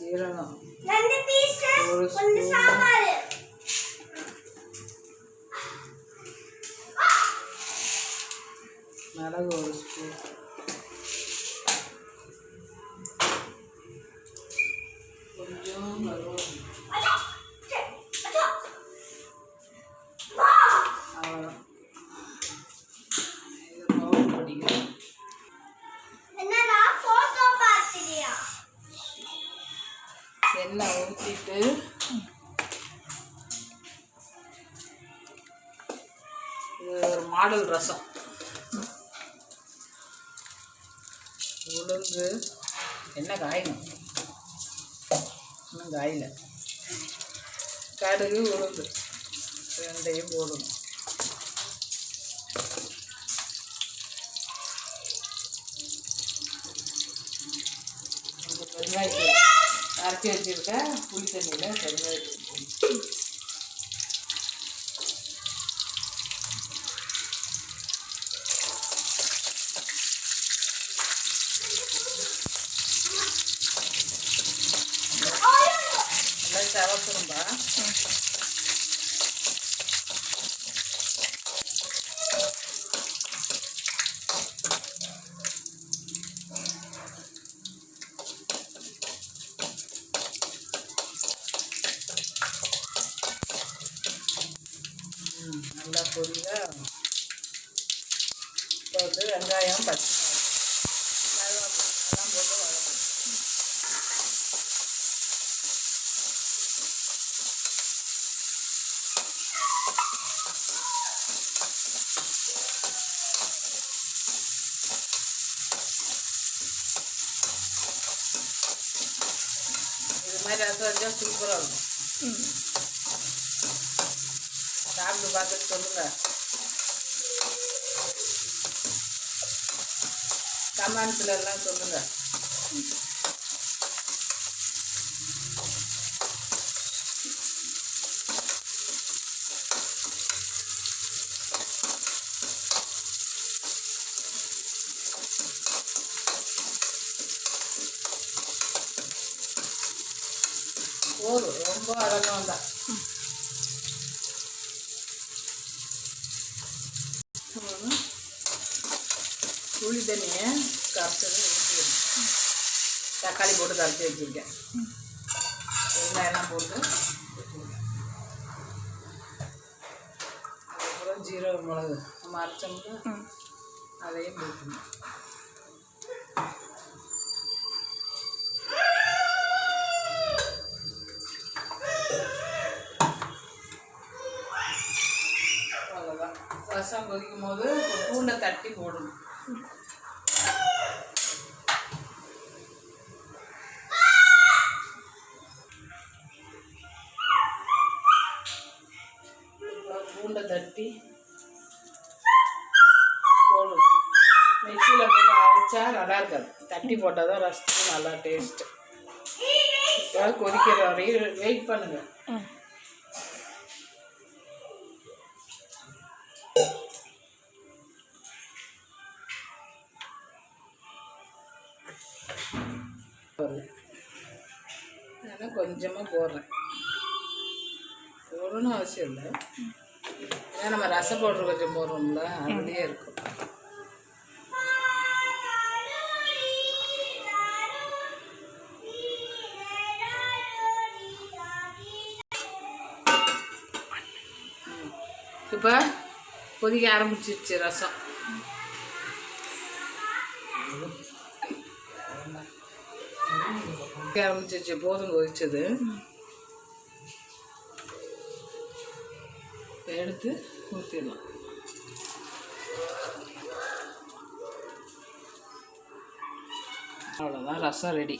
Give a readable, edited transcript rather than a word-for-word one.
சீரகம் ஒரு ஸ்பூன், மிளகு ஒரு ஸ்பூன், கொஞ்சம் கருவேப்பிலை, அவ்வளோதான். இது பவுடர் பண்ணிக்கிறேன். எண்ணெய் ஊற்றிட்டு இது ஒரு மாடல் ரசம். உளுந்து எண்ணெய் காயணும், இன்னும் காயில. கடுகு உளுந்து ரெண்டையும் போடணும். வெங்காயத்தை அரைச்சி வச்சுருக்க புளி தண்ணியில் வெங்காயத்தை போடணும். நல்லா செவக்கணும்பா. நல்லா பொரியாக போட்டு வெங்காயம் பச்சை கருவேப்பிலை எல்லாம் போட்டு வதக்கணும். இது மாதிரி ரசம் வச்சால் சூப்பராக இருக்கும். சாப்பிட்டு பார்த்துட்டு சொல்லுங்கள். கமெண்ட்ஸ்ல எல்லாம் சொல்லுங்கள். போதும், ரொம்ப அழகாக தான். புளி தண்ணியை கரைச்சது ஊற்றிடணும். தக்காளி போட்டு கரைச்சி வச்சுருக்கேன். வெங்காயம்லாம் போட்டு அதுக்கப்புறம் ஜீரக மிளகு நம்ம அரைச்சோம்னா அதையும் போட்டுக்கணும். அவ்வளோதான். ரசம் கொதிக்கும் போது பூண்டை தட்டி போடணும். பூண்டை தட்டி போடணும். மிக்சியில் போட்டு அரைச்சா நல்லா இருக்காது, தட்டி போட்டால் தான் ரசத்துக்கு நல்லா டேஸ்ட்டு. கொதிக்கிற வரையும் வெயிட் பண்ணுங்கள். அதனால் கொஞ்சமாக போடுறேன், போடணும்னு அவசியம் இல்லை. ஏன்னா நம்ம ரசம் பவுடர் கொஞ்சம் போடுறோம்ல, அதுலேயே இருக்கும். இப்போ கொதிக்க ஆரம்பிச்சிருச்சு ரசம். ஆரம்பிச்சிருச்சு, போதும் கொதிச்சது. எடுத்து ஊற்றிடலாம். அவ்வளோதான், ரசம் ரெடி.